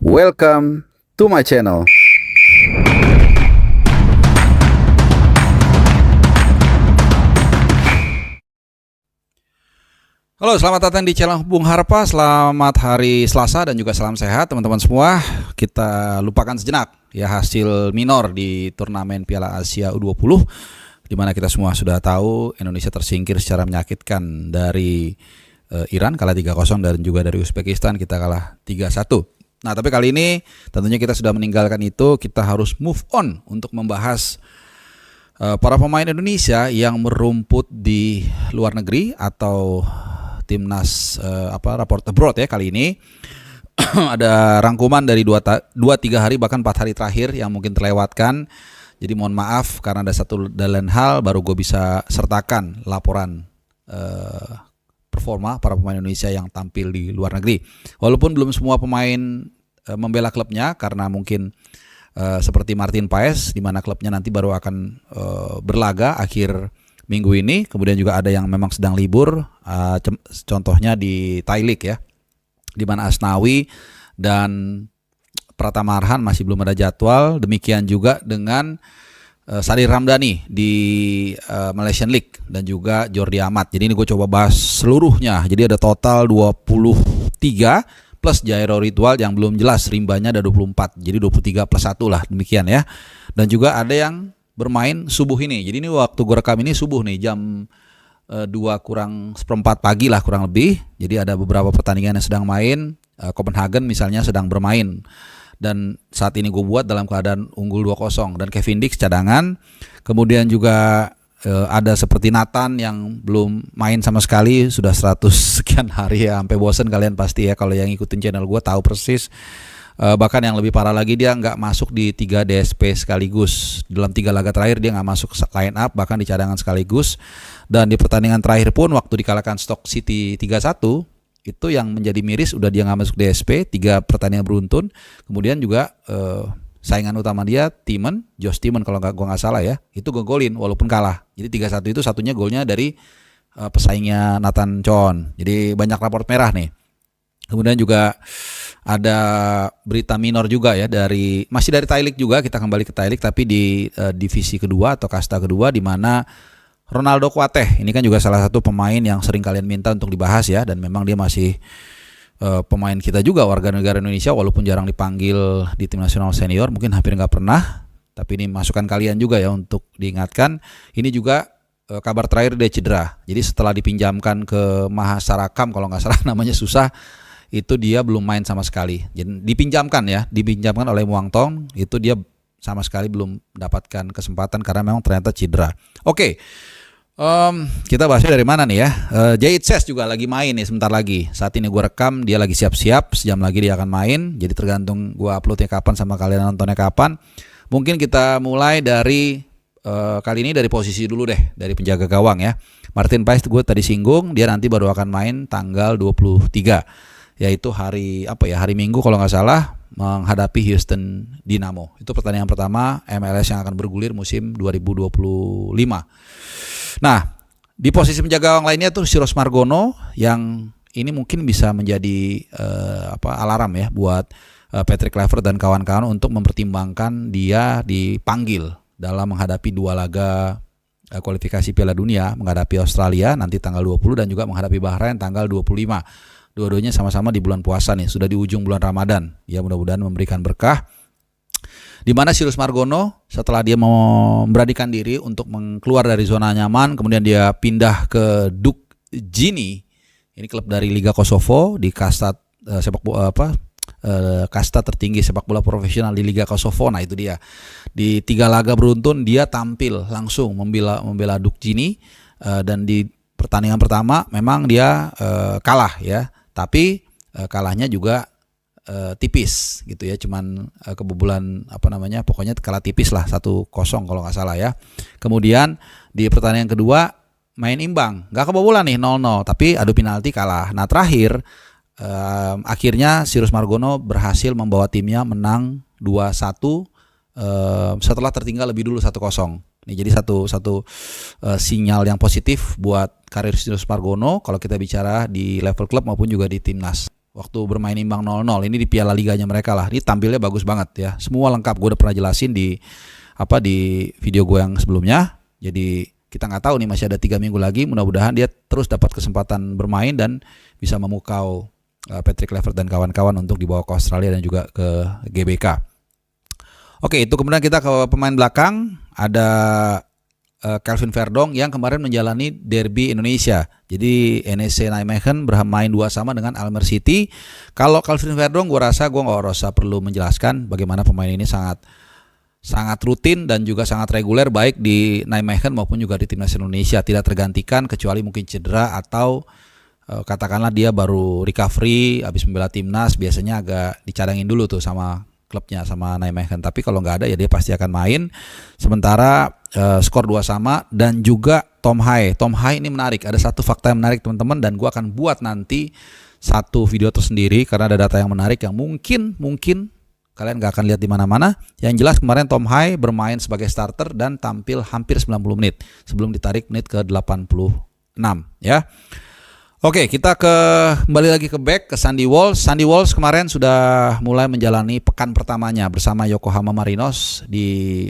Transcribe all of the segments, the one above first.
Welcome to my channel. Halo, selamat datang di channel Bung Harpa. Selamat hari Selasa dan juga salam sehat teman-teman semua. Kita lupakan sejenak ya hasil minor di turnamen Piala Asia U20, di mana kita semua sudah tahu Indonesia tersingkir secara menyakitkan dari Iran kalah 3-0 dan juga dari Uzbekistan kita kalah 3-1. Nah, tapi kali ini tentunya kita sudah meninggalkan itu, kita harus move on untuk membahas para pemain Indonesia yang merumput di luar negeri atau timnas report abroad ya kali ini. Ada rangkuman dari 2-3 hari bahkan 4 hari terakhir yang mungkin terlewatkan. Jadi mohon maaf karena ada satu dan lain hal baru gue bisa sertakan laporan performa para pemain Indonesia yang tampil di luar negeri. Walaupun belum semua pemain membela klubnya karena mungkin seperti Martin Paes di mana klubnya nanti baru akan berlaga akhir minggu ini. Kemudian juga ada yang memang sedang libur, contohnya di Thai League ya, di mana Asnawi dan Pratama Arhan masih belum ada jadwal. Demikian juga dengan Sadir Ramdhani di Malaysian League dan juga Jordi Amat. Jadi ini gue coba bahas seluruhnya. Jadi ada total 23 plus Jairo Ritual yang belum jelas, rimbanya ada 24. Jadi 23 plus 1 lah, demikian ya. Dan juga ada yang bermain subuh ini. Jadi ini waktu gue rekam ini subuh nih, jam 2 kurang seperempat pagi lah kurang lebih. Jadi ada beberapa pertandingan yang sedang main. Copenhagen misalnya sedang bermain. Dan saat ini gue buat dalam keadaan unggul 2-0. Dan Kevin Dix cadangan. Kemudian juga ada seperti Nathan yang belum main sama sekali. Sudah 100 sekian hari ya. Sampai bosen kalian pasti ya. Kalau yang ikutin channel gue tahu persis. Bahkan yang lebih parah lagi dia nggak masuk di 3 DSP sekaligus. Dalam 3 laga terakhir dia nggak masuk line up, bahkan di cadangan sekaligus. Dan di pertandingan terakhir pun waktu dikalahkan Stoke City 3-1, itu yang menjadi miris udah dia nggak masuk DSP, 3 pertandingan beruntun. Kemudian juga saingan utama dia Josh Timon kalau gue nggak salah ya, itu golin walaupun kalah. Jadi 3-1 itu satunya golnya dari pesaingnya Nathan Chon. Jadi banyak raport merah nih. Kemudian juga ada berita minor juga ya, masih dari Thai League juga, kita kembali ke Thai League tapi di divisi kedua atau kasta kedua, di mana Ronaldo Kuateh ini kan juga salah satu pemain yang sering kalian minta untuk dibahas ya, dan memang dia masih pemain kita juga, warga negara Indonesia, walaupun jarang dipanggil di tim nasional senior, mungkin hampir nggak pernah, tapi ini masukan kalian juga ya untuk diingatkan. Ini juga kabar terakhir dia cedera, jadi setelah dipinjamkan ke Mahasarakam kalau nggak salah namanya susah, itu dia belum main sama sekali. Jadi dipinjamkan oleh Muang Thong, itu dia sama sekali belum mendapatkan kesempatan karena memang ternyata cedera. Oke, kita bahasnya dari mana nih ya? Jahit Ses juga lagi main nih sebentar lagi. Saat ini gue rekam, dia lagi siap-siap, sejam lagi dia akan main. Jadi tergantung gue uploadnya kapan sama kalian nontonnya kapan. Mungkin kita mulai dari kali ini dari posisi dulu deh, dari penjaga gawang ya. Martin Paes gue tadi singgung, dia nanti baru akan main tanggal 23. Yaitu hari Minggu kalau nggak salah, menghadapi Houston Dynamo. Itu pertandingan pertama MLS yang akan bergulir musim 2025. Nah, di posisi penjaga gawang lainnya tuh Siros Margono, yang ini mungkin bisa menjadi alarm ya buat Patrick Kluivert dan kawan-kawan untuk mempertimbangkan dia dipanggil dalam menghadapi 2 laga kualifikasi Piala Dunia, menghadapi Australia nanti tanggal 20 dan juga menghadapi Bahrain tanggal 25. Dua-duanya sama-sama di bulan puasa nih, sudah di ujung bulan Ramadan. Ya mudah-mudahan memberikan berkah. Di mana Sirus Margono setelah dia memberanikan diri untuk keluar dari zona nyaman, kemudian dia pindah ke Duk Gini. Ini klub dari Liga Kosovo di kasta kasta tertinggi sepak bola profesional di Liga Kosovo. Nah, itu dia. Di 3 laga beruntun dia tampil langsung membela Duk Gini, dan di pertandingan pertama memang dia kalah ya. Tapi kalahnya juga tipis gitu ya, cuman kebobolan pokoknya kalah tipis lah 1-0 kalau nggak salah ya. Kemudian di pertandingan kedua main imbang, nggak kebobolan nih 0-0, tapi adu penalti kalah. Nah terakhir akhirnya Sirus Margono berhasil membawa timnya menang 2-1 setelah tertinggal lebih dulu 1-0. Ini jadi satu sinyal yang positif buat karir Sirus Margono kalau kita bicara di level klub maupun juga di timnas. waktu bermain imbang 0-0. Ini di Piala Liganya mereka lah. Ini tampilnya bagus banget ya. Semua lengkap. Gue udah pernah jelasin di video gue yang sebelumnya. Jadi kita nggak tahu nih, masih ada 3 minggu lagi. Mudah-mudahan dia terus dapat kesempatan bermain dan bisa memukau Patrick Kluivert dan kawan-kawan untuk dibawa ke Australia dan juga ke GBK. Oke, itu kemudian kita ke pemain belakang. Ada Kelvin Verdong yang kemarin menjalani derby Indonesia. Jadi NEC Nijmegen bermain 2-2 dengan Almere City. Kalau Kelvin Verdong, gue nggak usah perlu menjelaskan bagaimana pemain ini sangat rutin dan juga sangat reguler baik di Nijmegen maupun juga di timnas Indonesia, tidak tergantikan kecuali mungkin cedera atau katakanlah dia baru recovery habis membela timnas, biasanya agak dicadangin dulu tuh sama klubnya, sama Nijmegen. Tapi kalau nggak ada ya dia pasti akan main. Sementara skor 2-2 dan juga Tom Hae ini menarik. Ada satu fakta yang menarik teman-teman, dan gue akan buat nanti satu video tersendiri karena ada data yang menarik yang mungkin kalian gak akan lihat di mana-mana. Yang jelas kemarin Tom Hae bermain sebagai starter dan tampil hampir 90 menit sebelum ditarik menit ke 86 ya. Oke, kita kembali lagi ke back, ke Sandy Walsh. Sandy Walsh kemarin sudah mulai menjalani pekan pertamanya bersama Yokohama Marinos di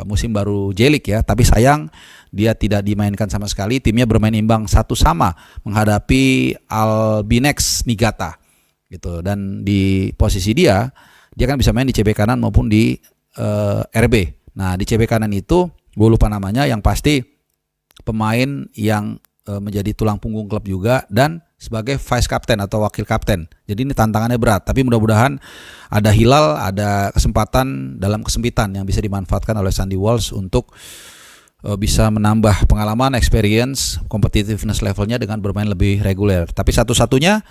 musim baru J-League ya. Tapi sayang dia tidak dimainkan sama sekali. Timnya bermain imbang 1-1 menghadapi Albinex Niigata gitu. Dan di posisi dia kan bisa main di CB kanan maupun di RB. Nah, di CB kanan itu gue lupa namanya, yang pasti pemain yang menjadi tulang punggung klub juga dan sebagai vice captain atau wakil kapten. Jadi ini tantangannya berat, tapi mudah-mudahan ada hilal, ada kesempatan dalam kesempitan yang bisa dimanfaatkan oleh Sandy Walsh untuk bisa menambah pengalaman, experience, competitiveness levelnya dengan bermain lebih reguler. Tapi satu-satunya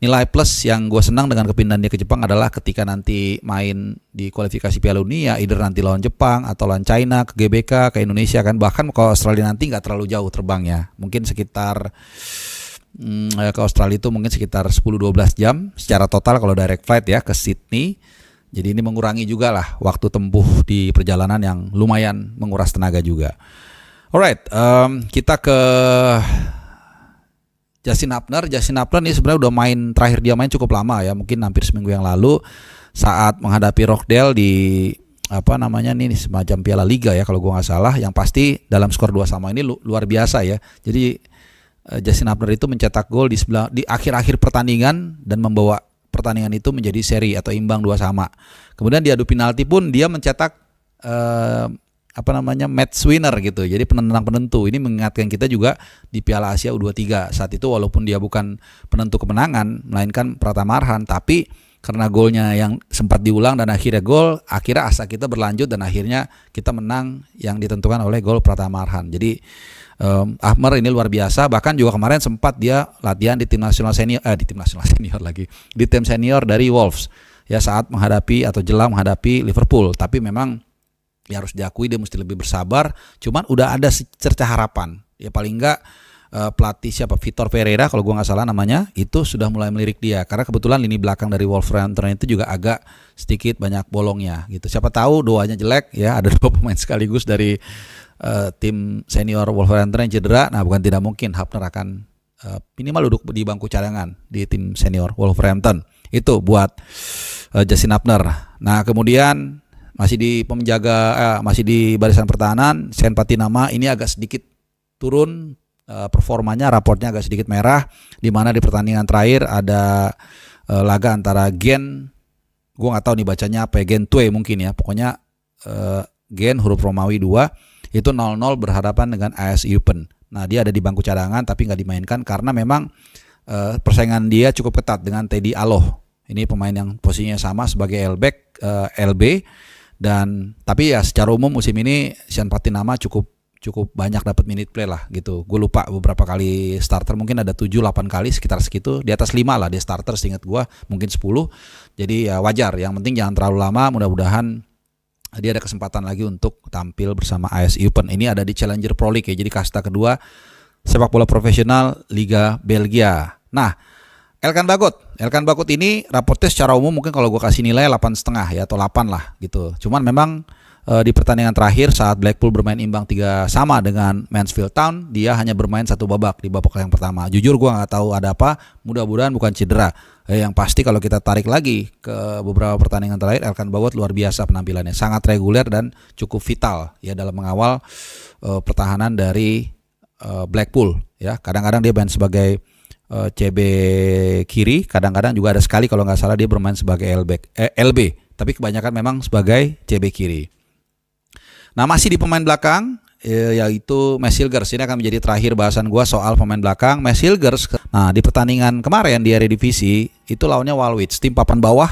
nilai plus yang gue senang dengan kepindahan dia ke Jepang adalah ketika nanti main di kualifikasi Piala Dunia, either nanti lawan Jepang atau lawan China, ke GBK, ke Indonesia kan, bahkan ke Australia nanti nggak terlalu jauh terbangnya, mungkin sekitar ke Australia itu mungkin sekitar 10-12 jam secara total kalau direct flight ya ke Sydney. Jadi ini mengurangi juga lah waktu tempuh di perjalanan yang lumayan menguras tenaga juga. Alright, kita ke Justin Hubner ini sebenarnya udah main, terakhir dia main cukup lama ya, mungkin hampir seminggu yang lalu saat menghadapi Rockdale di ini semacam Piala Liga ya kalau gue nggak salah. Yang pasti dalam skor 2-2 ini luar biasa ya. Jadi Justin Hubner itu mencetak gol di akhir-akhir pertandingan dan membawa pertandingan itu menjadi seri atau imbang 2-2. Kemudian di adu penalti pun dia mencetak match winner gitu. Jadi penentu. Ini mengingatkan kita juga di Piala Asia U23 saat itu, walaupun dia bukan penentu kemenangan melainkan Pratama Arhan, tapi karena golnya yang sempat diulang dan akhirnya gol, akhirnya asa kita berlanjut dan akhirnya kita menang yang ditentukan oleh gol Pratama Arhan. Jadi Ahmer ini luar biasa. Bahkan juga kemarin sempat dia latihan di tim nasional senior di tim senior dari Wolves ya saat menghadapi atau jelang menghadapi Liverpool. Tapi memang ya harus diakui dia mesti lebih bersabar. Cuman udah ada secerca harapan. Ya paling enggak pelatih Vitor Pereira kalau gue nggak salah namanya, itu sudah mulai melirik dia. Karena kebetulan lini belakang dari Wolverhampton itu juga agak sedikit banyak bolongnya gitu. Siapa tahu doanya jelek ya, ada 2 pemain sekaligus dari tim senior Wolverhampton yang cedera. Nah bukan tidak mungkin Hubner akan minimal duduk di bangku cadangan di tim senior Wolverhampton. Itu buat Justin Hubner. Nah kemudian masih di barisan pertahanan, Sen Patinama ini agak sedikit turun performanya, raportnya agak sedikit merah, di mana di pertandingan terakhir ada laga antara Gen, gue nggak tahu nih bacanya apa ya, Gen Tue mungkin ya, pokoknya Gen huruf Romawi 2 itu 0-0 berhadapan dengan AS Eupen. Nah dia ada di bangku cadangan tapi nggak dimainkan karena memang persaingan dia cukup ketat dengan Teddy Aloh. Ini pemain yang posisinya sama sebagai LB. Dan tapi ya secara umum musim ini Sen Patinama cukup banyak dapat minute play lah gitu. Gue lupa beberapa kali starter, mungkin ada 7-8 kali sekitar segitu. Di atas 5 lah dia starter seingat gue, mungkin 10. Jadi ya wajar, yang penting jangan terlalu lama. Mudah-mudahan dia ada kesempatan lagi untuk tampil bersama AS Eupen. Ini ada di Challenger Pro League ya, jadi kasta kedua sepak bola profesional Liga Belgia. Nah, Elkan Bagot ini raportnya secara umum mungkin kalau gue kasih nilai 8,5 ya atau 8 lah gitu. Cuman memang di pertandingan terakhir saat Blackpool bermain imbang 3 sama dengan Mansfield Town, dia hanya bermain satu babak di babak yang pertama. Jujur gue nggak tahu ada apa, mudah-mudahan bukan cedera. Yang pasti kalau kita tarik lagi ke beberapa pertandingan terakhir, Elkan Bagot luar biasa penampilannya, sangat reguler dan cukup vital ya dalam mengawal pertahanan dari Blackpool ya. Kadang-kadang dia main sebagai CB kiri, kadang-kadang juga ada sekali kalau nggak salah dia bermain sebagai LB, tapi kebanyakan memang sebagai CB kiri. Nah, masih di pemain belakang yaitu Max Hilgers. Ini akan menjadi terakhir bahasan gue soal pemain belakang. Max Hilgers, nah di pertandingan kemarin di Eredivisie itu lawannya Walwich, tim papan bawah.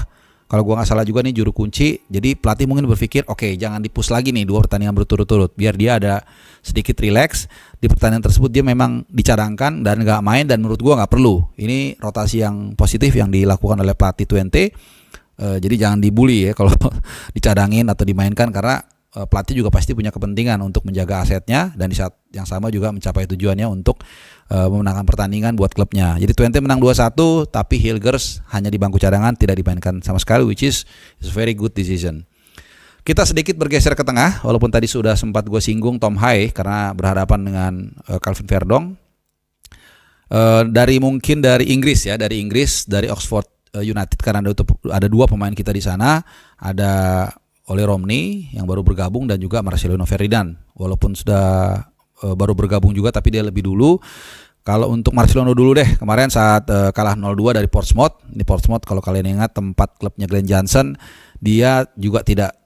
Kalau gue nggak salah juga nih juru kunci. Jadi pelatih mungkin berpikir, oke, jangan dipus lagi nih 2 pertandingan berturut-turut, biar dia ada sedikit rileks. Di pertandingan tersebut dia memang dicadangkan dan nggak main, dan menurut gue nggak perlu. Ini rotasi yang positif yang dilakukan oleh pelatih Twente. Jadi jangan dibully ya kalau dicadangin atau dimainkan, karena pelatih juga pasti punya kepentingan untuk menjaga asetnya dan di saat yang sama juga mencapai tujuannya untuk memenangkan pertandingan buat klubnya. Jadi Twente menang 2-1, tapi Hilgers hanya di bangku cadangan, tidak dimainkan sama sekali, which is a very good decision. Kita sedikit bergeser ke tengah, walaupun tadi sudah sempat gue singgung Tom Haye karena berhadapan dengan Calvin Verdong. Dari Inggris ya, dari Oxford United, karena ada 2 pemain kita di sana, ada Ole Romney yang baru bergabung dan juga Marcelino Ferdinand. Walaupun sudah baru bergabung juga, tapi dia lebih dulu. Kalau untuk Marcelino dulu deh, kemarin saat kalah 0-2 dari Portsmouth. Ini Portsmouth kalau kalian ingat tempat klubnya Glenn Johnson, dia juga tidak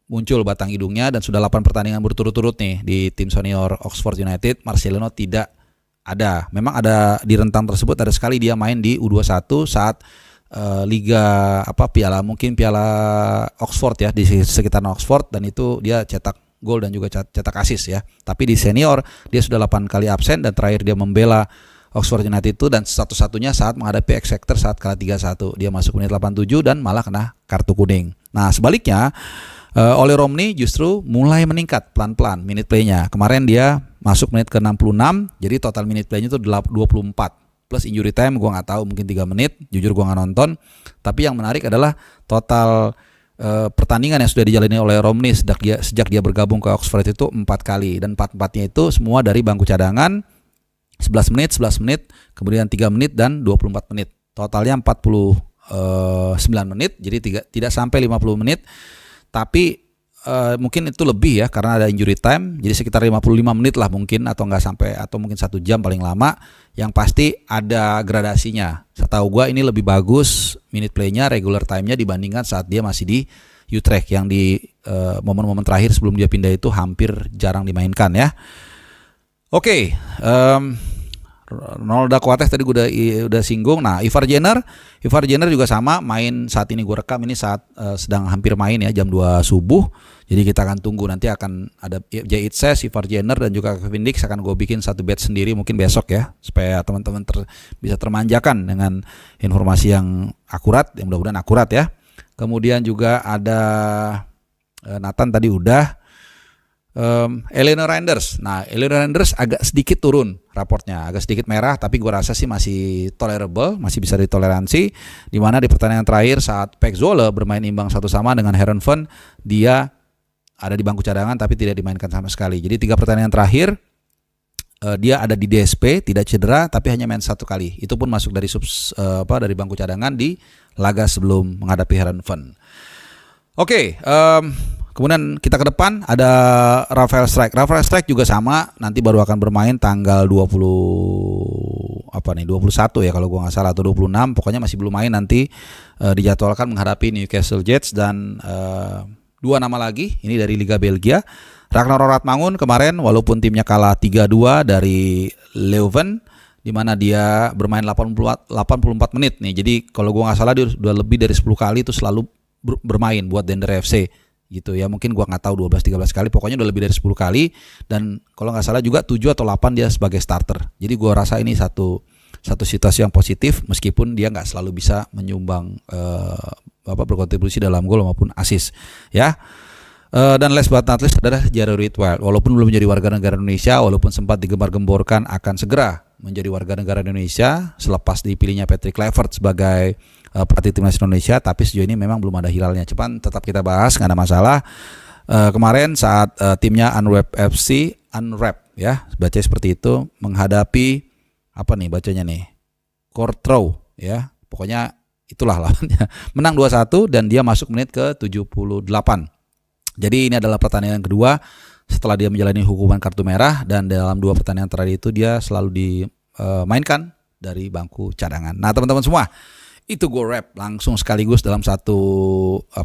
muncul batang hidungnya dan sudah 8 pertandingan berturut-turut nih di tim senior Oxford United. Marcelino tidak ada. Memang ada di rentang tersebut, ada sekali dia main di U21 saat Liga Piala Oxford ya, di sekitar Oxford, dan itu dia cetak gol dan juga cetak assist ya. Tapi di senior dia sudah 8 kali absen dan terakhir dia membela Oxford United itu, dan satu-satunya saat menghadapi Exeter saat kalah 3-1. Dia masuk menit 87 dan malah kena kartu kuning. Nah, sebaliknya Ole Romney justru mulai meningkat pelan-pelan minute play-nya. Kemarin dia masuk menit ke 66, jadi total minute play-nya itu 24. Plus injury time gue nggak tahu, mungkin 3 menit, jujur gue nggak nonton. Tapi yang menarik adalah total pertandingan yang sudah dijalani oleh Romney sejak dia bergabung ke Oxford itu 4 kali, dan 4-4-nya itu semua dari bangku cadangan. 11 menit, kemudian 3 menit dan 24 menit. Totalnya 49 menit, jadi tidak sampai 50 menit. Tapi mungkin itu lebih ya karena ada injury time, jadi sekitar 55 menit lah mungkin, atau nggak sampai, atau mungkin 1 jam paling lama. Yang pasti ada gradasinya. Setahu gua ini lebih bagus minute play-nya, regular time-nya dibandingkan saat dia masih di Utrecht, yang di momen-momen terakhir sebelum dia pindah itu hampir jarang dimainkan ya. Oke, Ronald Dacoates tadi gue udah singgung. Nah, Ivar Jenner juga sama, main saat ini gue rekam ini saat sedang hampir main ya, jam 2 subuh. Jadi kita akan tunggu, nanti akan ada Jay Itses, Ivar Jenner dan juga Kevin Dix. Akan gue bikin satu batch sendiri mungkin besok ya, supaya teman-teman bisa termanjakan dengan informasi yang akurat, yang mudah-mudahan akurat ya. Kemudian juga ada Nathan tadi udah. Eleanor Renders. Nah, Eleanor Renders agak sedikit turun raportnya, agak sedikit merah, tapi gue rasa sih masih tolerable, masih bisa ditoleransi. Di mana di pertandingan terakhir saat Pek Zwolle bermain imbang 1-1 dengan Heerenveen, dia ada di bangku cadangan tapi tidak dimainkan sama sekali. Jadi 3 pertandingan terakhir dia ada di DSP, tidak cedera, tapi hanya main 1 kali. Itu pun masuk dari dari bangku cadangan di laga sebelum menghadapi Heerenveen. Oke, kemudian kita ke depan ada Rafael Strijk. Rafael Strijk juga sama, nanti baru akan bermain tanggal 21 ya kalau gua nggak salah, atau 26. Pokoknya masih belum main, nanti dijadwalkan menghadapi Newcastle Jets. Dan 2 nama lagi, ini dari Liga Belgia. Ragnar Roratmangun kemarin walaupun timnya kalah 3-2 dari Leuven, di mana dia bermain 84 menit nih. Jadi kalau gua nggak salah dia sudah lebih dari 10 kali itu selalu bermain buat Dender FC gitu ya. Mungkin gua nggak tahu 12-13 kali, pokoknya udah lebih dari 10 kali, dan kalau nggak salah juga 7 atau 8 dia sebagai starter. Jadi gua rasa ini satu situasi yang positif, meskipun dia nggak selalu bisa menyumbang berkontribusi dalam gol maupun assist ya. Dan last but not least adalah Jarrod Wild. Walaupun belum menjadi warga negara Indonesia, walaupun sempat digembar-gemborkan akan segera menjadi warga negara Indonesia selepas dipilihnya Patrick Kluivert sebagai pelatih timnas Indonesia, tapi sejauh ini memang belum ada hilalnya. Cepat tetap kita bahas, nggak ada masalah. kemarin saat timnya Unwrap FC, Unwrap ya, baca seperti itu, menghadapi apa nih bacanya nih, Courtrai ya, pokoknya itulah lawannya. Menang 2-1 dan dia masuk menit ke 78. Jadi ini adalah pertandingan kedua setelah dia menjalani hukuman kartu merah, dan dalam 2 pertandingan terakhir itu dia selalu dimainkan dari bangku cadangan. Nah teman-teman semua, itu Go Rap langsung sekaligus dalam satu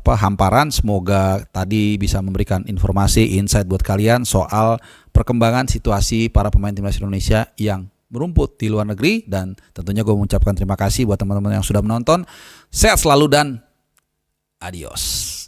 hamparan. Semoga tadi bisa memberikan informasi, insight buat kalian soal perkembangan situasi para pemain timnas Indonesia yang merumput di luar negeri. Dan tentunya gue mengucapkan terima kasih buat teman-teman yang sudah menonton. Sehat selalu dan adios.